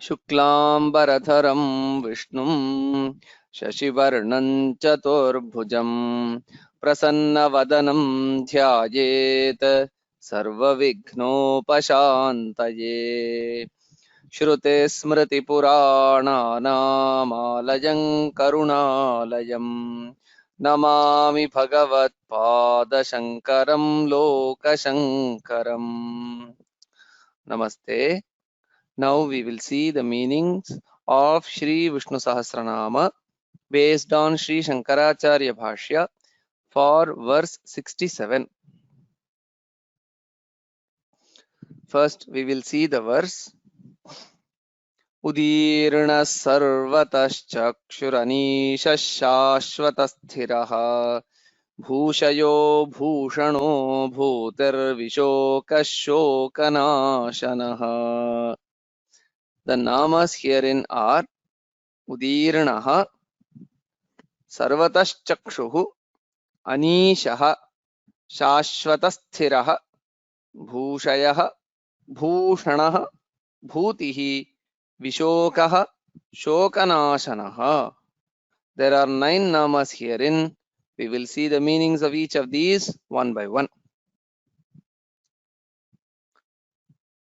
शुक्लांबरधरं विष्णुं शशिवर्णं चतुर्भुजं प्रसन्नवदनं ध्यायेत् सर्वविघ्नोपशान्तये। श्रुतिस्मृतिपुराणानामालयं करुणालयं Namami भगवत्पादशङ्करं लोकशङ्करम्। Namaste. Now we will see the meanings of Shri Vishnu Sahasranama based on Shri Shankaracharya Bhashya for verse 67. First we will see the verse. Udirna sarvataschakshuranisha shashvatasthiraha bhushayo bhushano bhutir vishokashokanaashanaha. The namas herein are Udirnaha, Sarvataschkshuhu, Anishaha, Shashvatasthiraha, Bhushayaha, Bhushanaha, Bhutihi, Vishokaha, Shokanashanaha. There are 9 namas herein. We will see the meanings of each of these one by one.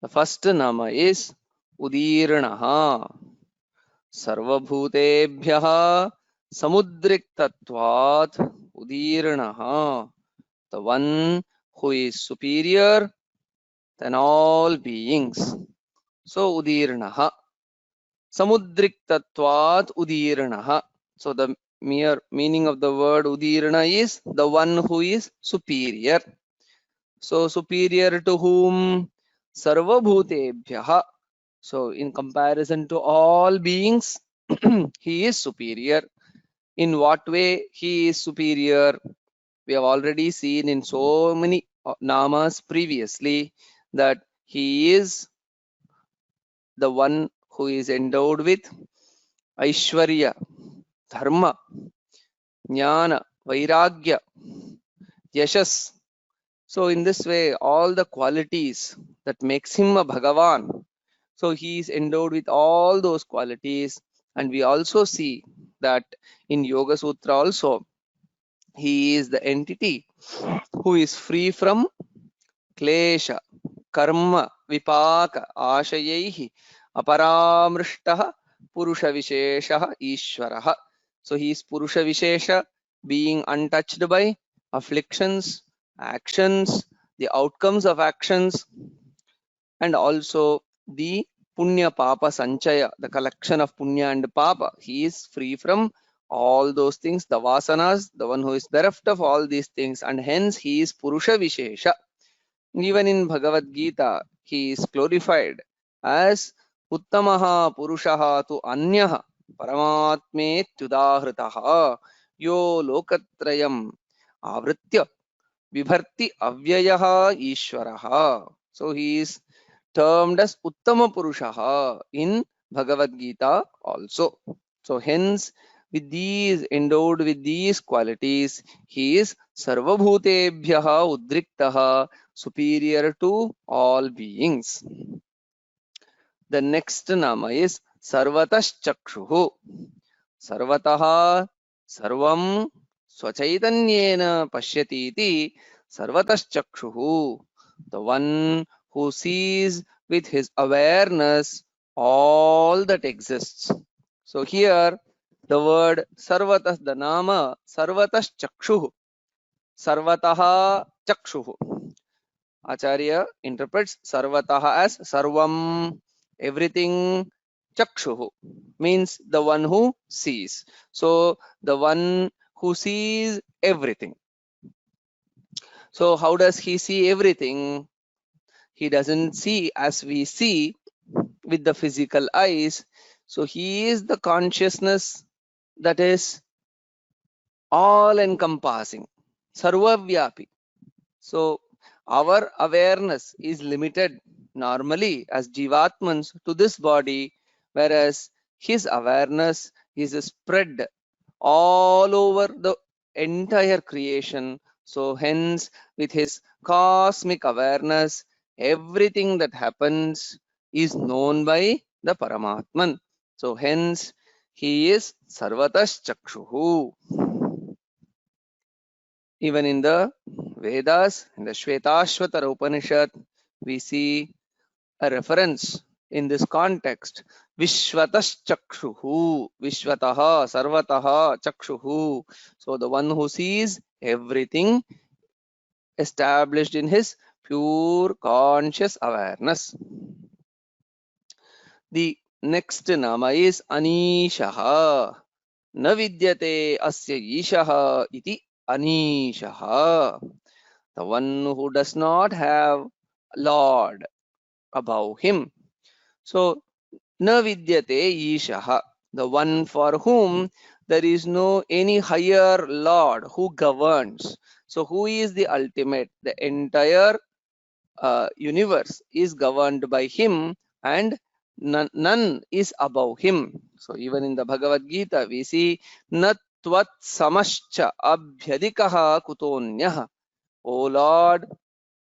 The first nama is Udirnaha. Sarvabhutebhyaha samudriktatvat Udirnaha. The one who is superior than all beings. So Udirnaha. Samudriktatvat Udirnaha. So the mere meaning of the word Udirna is the one who is superior. So superior to whom? Sarvabhutebhyaha. So in comparison to all beings, he is superior. In what way he is superior? We have already seen in so many namas previously that he is the one who is endowed with Aishwarya, Dharma, Jnana, Vairagya, Yashas. So in this way, all the qualities that makes him a Bhagavan, so he is endowed with all those qualities. And we also see that in Yoga Sutra also, he is the entity who is free from Klesha, Karma, Vipaka, Ashayaihi, Aparamrishtaha, Purusha Visheshaha, Ishvaraha. So he is Purusha Vishesha, being untouched by afflictions, actions, the outcomes of actions, and also the Punya Papa Sanchaya, the collection of Punya and Papa. He is free from all those things, the Vasanas, the one who is bereft of all these things, and hence he is Purusha Vishesha. Even in Bhagavad Gita, he is glorified as Uttamaha Purushaha tu Anyaha Paramatme Tudahritaha Yo Lokatrayam Avritya Vibharti Avyayaha Ishwaraha. So he is termed as Uttama Purushaha in Bhagavad Gita also. So hence, with these, endowed with these qualities, he is Sarvabhutebhyaha Udriktaha, superior to all beings. The next nama is Sarvataschkshuhu. Sarvataha Sarvam Swachaitanyena Pashyati iti Sarvataschkshuhu. The one who sees with his awareness all that exists. So here the word Sarvatas, the nama Sarvataschkshuhu. Sarvataha Chakshuhu. Acharya interprets Sarvataha as Sarvam, everything. Chakshuhu means the one who sees. So the one who sees everything. So how does he see everything? He doesn't see as we see with the physical eyes. So he is the consciousness that is all encompassing, Sarvavyapi. So our awareness is limited normally as Jivatmans to this body, whereas his awareness is spread all over the entire creation. So hence, with his cosmic awareness, everything that happens is known by the Paramatman. So hence he is Sarvatas Chakshuhu. Even in the Vedas, in the Shvetashvatara Upanishad, we see a reference in this context. Vishwatas Chakshuhu, Vishwataha, Sarvataha Chakshuhu. So the one who sees everything established in his pure conscious awareness. The next nama is Anishaha. Na vidyate asya ishaha iti Anishaha. The one who does not have Lord above him. So, na vidyate ishaha. The one for whom there is no any higher Lord who governs. So, who is the ultimate? The entire universe is governed by him, and none is above him. So even in the Bhagavad Gita we see natvat samascha abhyadikaha kutonyah. O Lord,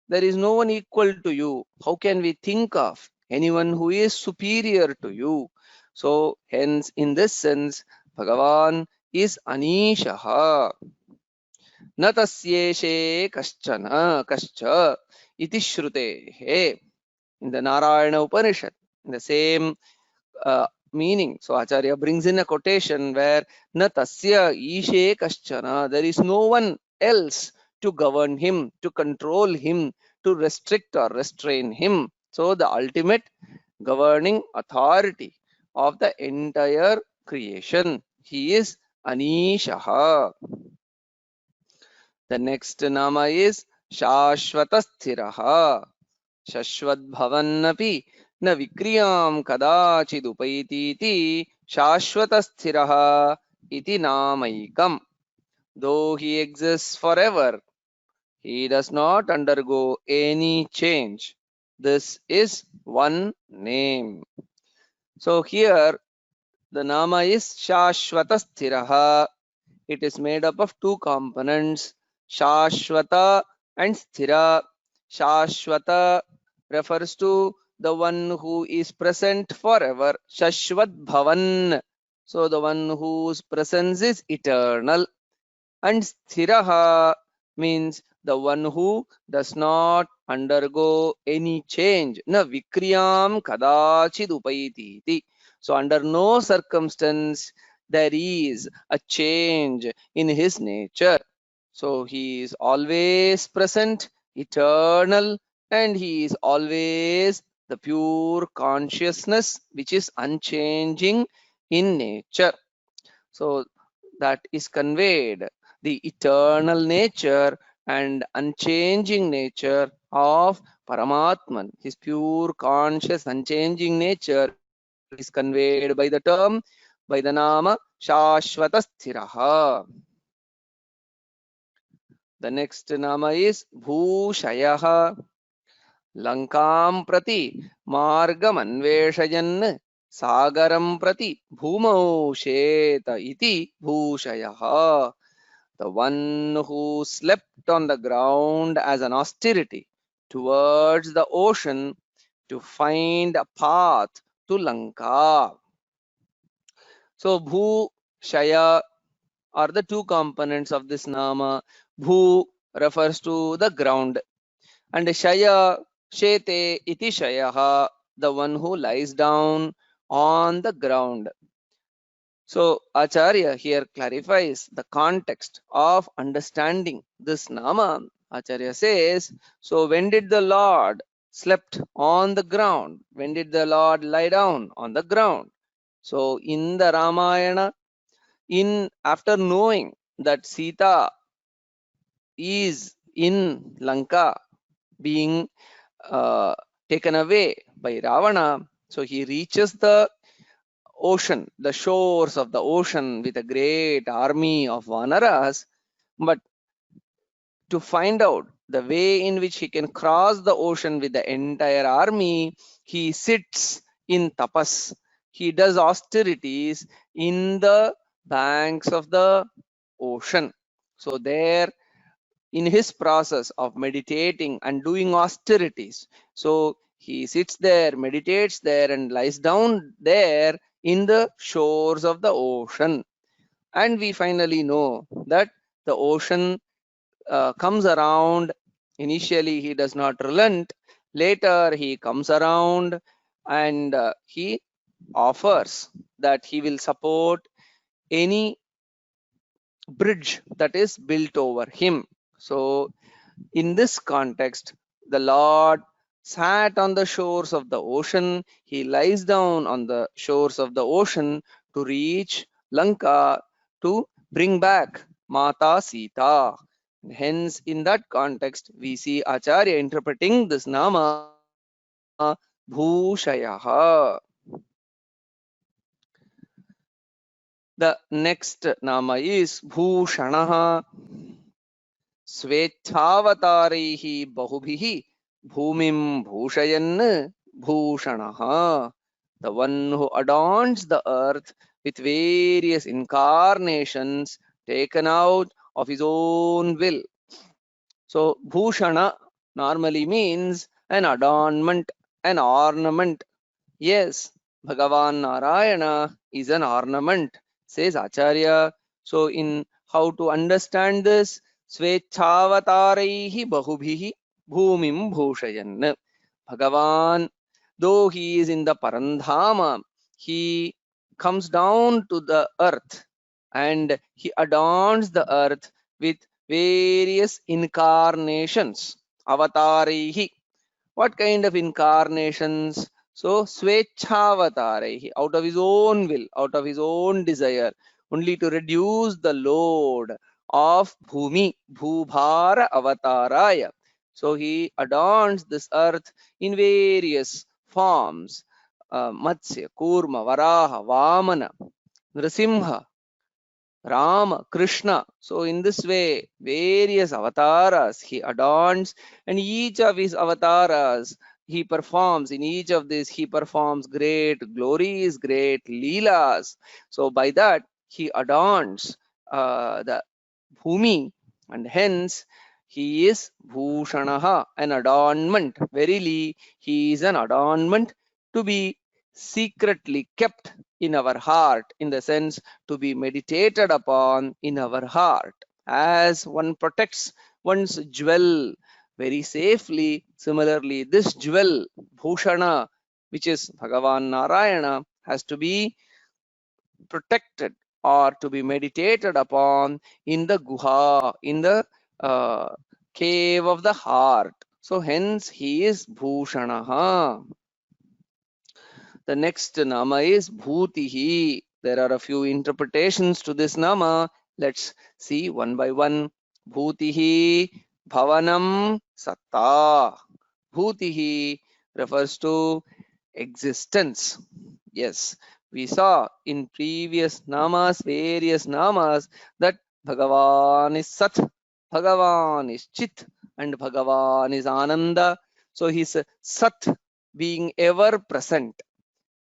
there is no one equal to you. How can we think of anyone who is superior to you? So hence in this sense Bhagavan is Anishaha. न तस्येषे कश्चन कश्च इति श्रुतेः. In the Narayana Upanishad, in the same meaning. So Acharya brings in a quotation where na tasya ishe kaschana, there is no one else to govern him, to control him, to restrict or restrain him. So the ultimate governing authority of the entire creation, he is Anishaha. The next nama is Shashvatasthiraha. Shashvadbhavannapi na vikriyam kadachidupaitīti Shashvatasthiraha iti namaikam. Though he exists forever, he does not undergo any change. This is one name. So here the nama is Shashvatasthiraha. It is made up of two components, Shashvata and Sthira. Shashvata refers to the one who is present forever, Shashvat Bhavan. So the one whose presence is eternal. And Sthiraha means the one who does not undergo any change. Na Vikriyam Kadachid Upaititi. So under no circumstance there is a change in his nature. So he is always present, eternal, and he is always the pure consciousness which is unchanging in nature. So that is conveyed, the eternal nature and unchanging nature of Paramatman, his pure conscious unchanging nature is conveyed by the term, by the nama Shashvatasthiraha. The next nama is Bhushayaha. Lankam prati margam anveshayan sagaram prati bhumau sheta iti bhushayaha. The one who slept on the ground as an austerity towards the ocean to find a path to Lanka. So Bhu, Shaya are the two components of this nama. Bhu refers to the ground, and Shaya, Shete iti Shayaha, the one who lies down on the ground. So Acharya here clarifies the context of understanding this nama. Acharya says, so when did the Lord slept on the ground? When did the Lord lie down on the ground? So in the Ramayana, after knowing that Sita is in Lanka being taken away by Ravana, so he reaches the ocean, the shores of the ocean with a great army of Vanaras, but to find out the way in which he can cross the ocean with the entire army, he sits in tapas. He does austerities in the banks of the ocean. So there, in his process of meditating and doing austerities, so he sits there, meditates there, and lies down there in the shores of the ocean. And we finally know that the ocean comes around. Initially, he does not relent. Later, he comes around and he offers that he will support any bridge that is built over him. So, in this context, the Lord sat on the shores of the ocean. He lies down on the shores of the ocean to reach Lanka to bring back Mata Sita. Hence, in that context, we see Acharya interpreting this nama Bhushayaha. The next nama is Bhushanaha. Svetchavatarihi Bahubihi Bhumim Bhushayan Bhushanaha. The one who adorns the earth with various incarnations taken out of his own will. So, Bhushana normally means an adornment, an ornament. Yes, Bhagavan Narayana is an ornament, says Acharya. So, in how to understand this, Svechavataraihi Bahubhihi Bhumim Bhushayan. Bhagavan, though he is in the Parandhama, he comes down to the earth and he adorns the earth with various incarnations. Avatarihi. What kind of incarnations? So, Swechhavatarehi, out of his own will, out of his own desire, only to reduce the load of Bhumi, Bhubhara Avataraya. So, he adorns this earth in various forms. Matsya, Kurma, Varaha, Vamana, Nrasimha, Rama, Krishna. So in this way, various avatars he adorns, and each of his avatars he performs. In each of these, he performs great glories, great leelas. So by that, he adorns the Bhumi, and hence he is Bhushanaha, an adornment. Verily, he is an adornment to be secretly kept in our heart, in the sense to be meditated upon in our heart. As one protects one's jewel very safely, similarly, this jewel, Bhushana, which is Bhagavan Narayana, has to be protected or to be meditated upon in the guha, in the cave of the heart. So hence he is Bhushanaha. The next nama is Bhutihi. There are a few interpretations to this nama. Let's see one by one. Bhutihi Bhavanam Satta. Bhutihi refers to existence. Yes, we saw in previous namas, various namas, that Bhagavan is Sat, Bhagavan is Chit, and Bhagavan is Ananda. So he's Sat, being ever present.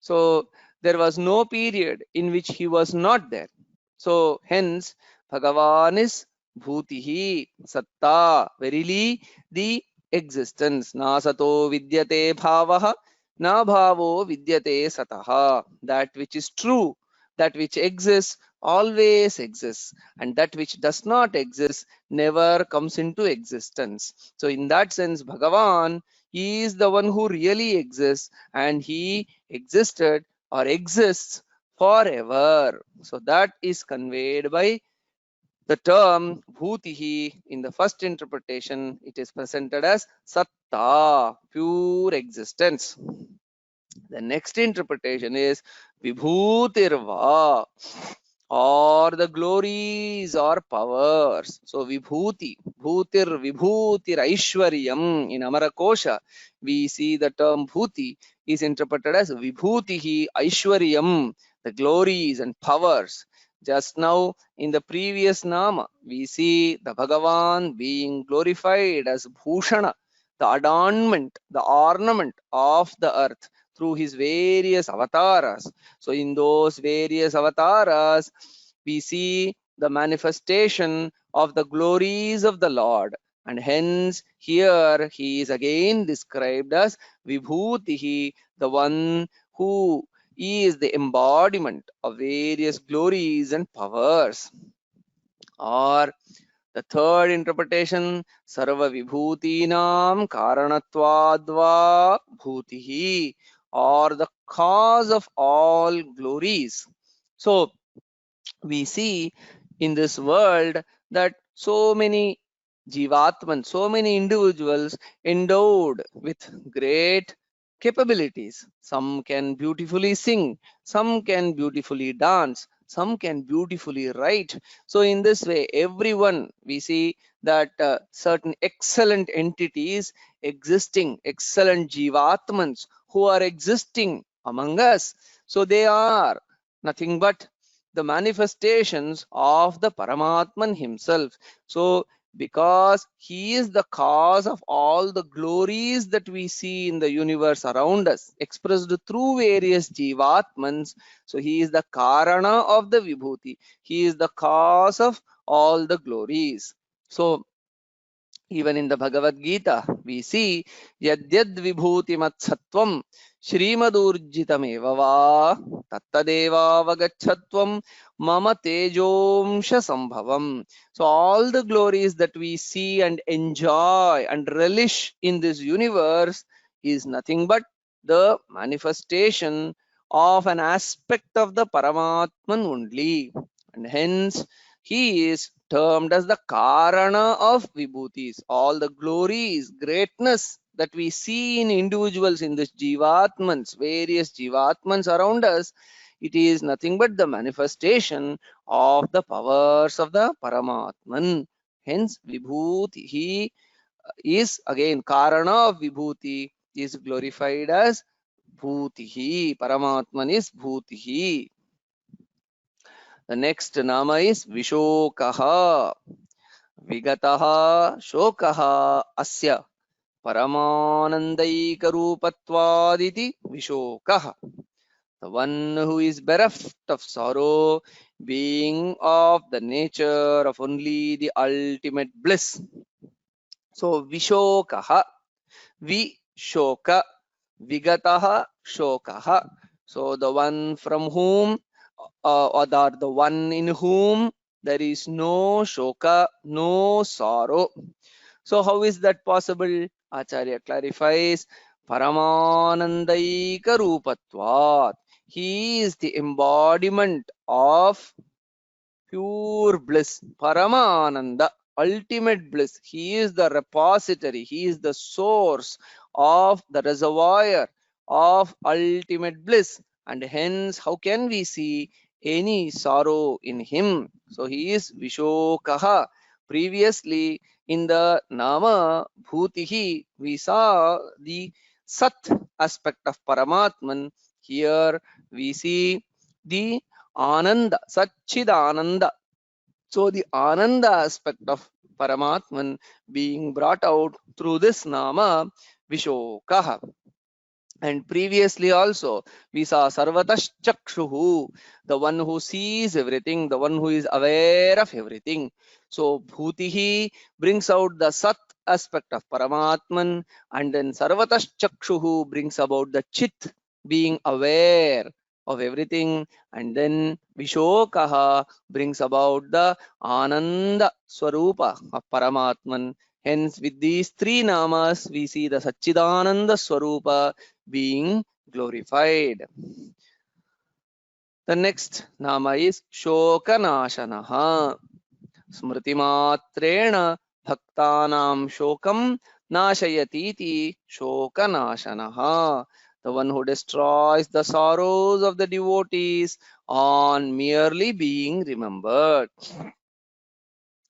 So there was no period in which he was not there. So hence Bhagavan is Bhutihi, Satta, verily the existence. Na sato vidyate bhavaha, na bhavo vidyate sataha. That which is true, that which exists, always exists, and that which does not exist never comes into existence. So in that sense, Bhagavan, he is the one who really exists, and he existed or exists forever. So that is conveyed by the term Bhutihi. In the first interpretation, it is presented as Satta, pure existence. The next interpretation is Vibhutirva, or the glories or powers. So Vibhuti, Bhutir, Vibhutir, Aishwaryam. In Amarakosha, we see the term Bhuti is interpreted as Vibhutihi, Aishwaryam, the glories and powers. Just now in the previous nama, we see the Bhagavan being glorified as Bhushana, the adornment, the ornament of the earth through his various avatars. So in those various avatars, we see the manifestation of the glories of the Lord. and hence here he is again described as Vibhutihi, the one who is the embodiment of various glories and powers. Or the third interpretation, Sarva Vibhutinam Karanattvadva Bhutihi, or the cause of all glories. So we see in this world that so many Jivatman, so many individuals endowed with great capabilities. Some can beautifully sing, some can beautifully dance, some can beautifully write. So in this way, everyone, we see that certain excellent entities existing, excellent Jivatmans who are existing among us. So they are nothing but the manifestations of the Paramatman himself. So because he is the cause of all the glories that we see in the universe around us, expressed through various Jivatmans, so he is the Karana of the Vibhuti. He is the cause of all the glories. So even in the Bhagavad Gita, we see Yadyad Vibhuti Matsattvam Shrimadurjitameva va Tattadeva Vagachatvam Mama Tejomsha Sambhavam. So all the glories that we see and enjoy and relish in this universe is nothing but the manifestation of an aspect of the Paramatman only. And hence he is termed as the Karana of Vibhutis. All the glories, greatness that we see in individuals, in this Jivatmans, various Jivatmans around us, it is nothing but the manifestation of the powers of the Paramatman. Hence, Vibhuti, he is again Karana of Vibhuti, is glorified as Bhutihi. Paramatman is Bhutihi. The next nama is Vishokaha. Vigataha Shokaha Asya Paramanandaikarupatvaditi Vishokaha. The one who is bereft of sorrow, being of the nature of only the ultimate bliss. So Vishokaha, Vishoka, Vigataha Shokaha. So the one from whom or the one in whom there is no shoka, no sorrow. So how is that possible? Acharya clarifies, Paramanandaika Rupatvat. He is the embodiment of pure bliss, Paramananda, ultimate bliss. He is the repository, he is the source of the reservoir of ultimate bliss. And hence, how can we see any sorrow in him? So he is Vishokaha. Previously, in the Nama Bhutihi, we saw the Sat aspect of Paramatman. Here we see the Ananda, Satchidananda. So the Ananda aspect of Paramatman being brought out through this Nama Vishokaha. And previously also we saw Sarvatash Chakshuhu, the one who sees everything, the one who is aware of everything. So Bhutihi brings out the Sat aspect of Paramatman, and then Sarvatash Chakshuhu brings about the Chit, being aware of everything, and then Vishokaha brings about the Ananda Swarupa of Paramatman. Hence, with these three namas, we see the Satchidananda Swarupa being glorified. The next nama is Shokanashanaha. Smritimatrena bhaktanam shokam nashayatiti Shokanashanaha. The one who destroys the sorrows of the devotees on merely being remembered.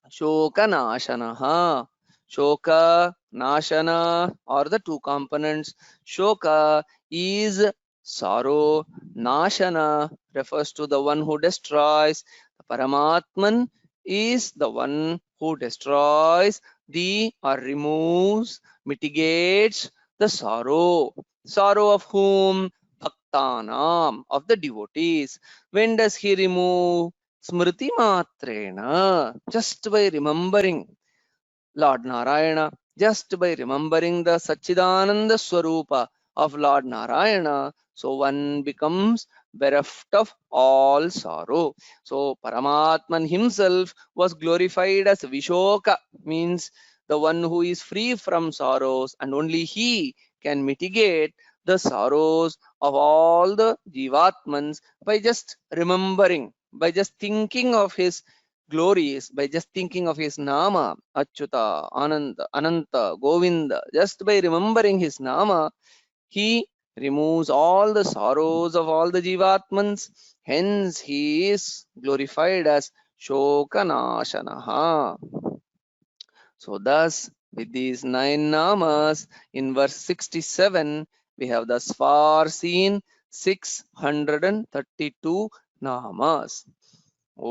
Shokanashanaha. Shoka, Nashana are the two components. Shoka is sorrow. Nashana refers to the one who destroys. The Paramatman is the one who destroys the or removes, mitigates the sorrow. Sorrow of whom? Bhaktanam, of the devotees. When does he remove? Smriti matrena, just by remembering. Lord Narayana. Just by remembering the Satchidananda Swarupa of Lord Narayana, so one becomes bereft of all sorrow. So Paramatman himself was glorified as Vishoka, means the one who is free from sorrows, and only he can mitigate the sorrows of all the Jivatmans by just remembering, by just thinking of his glories, by just thinking of his Nama, Achyuta, Ananda, Ananta, Govinda, just by remembering his Nama, he removes all the sorrows of all the Jivatmans. Hence, he is glorified as Shokanashanaha. So, thus, with these 9 Namas, in verse 67, we have thus far seen 632 Namas. ॐ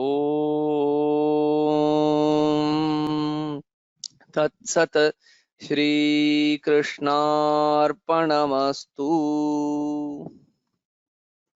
तत्सत् श्रीकृष्णार्पणमस्तु।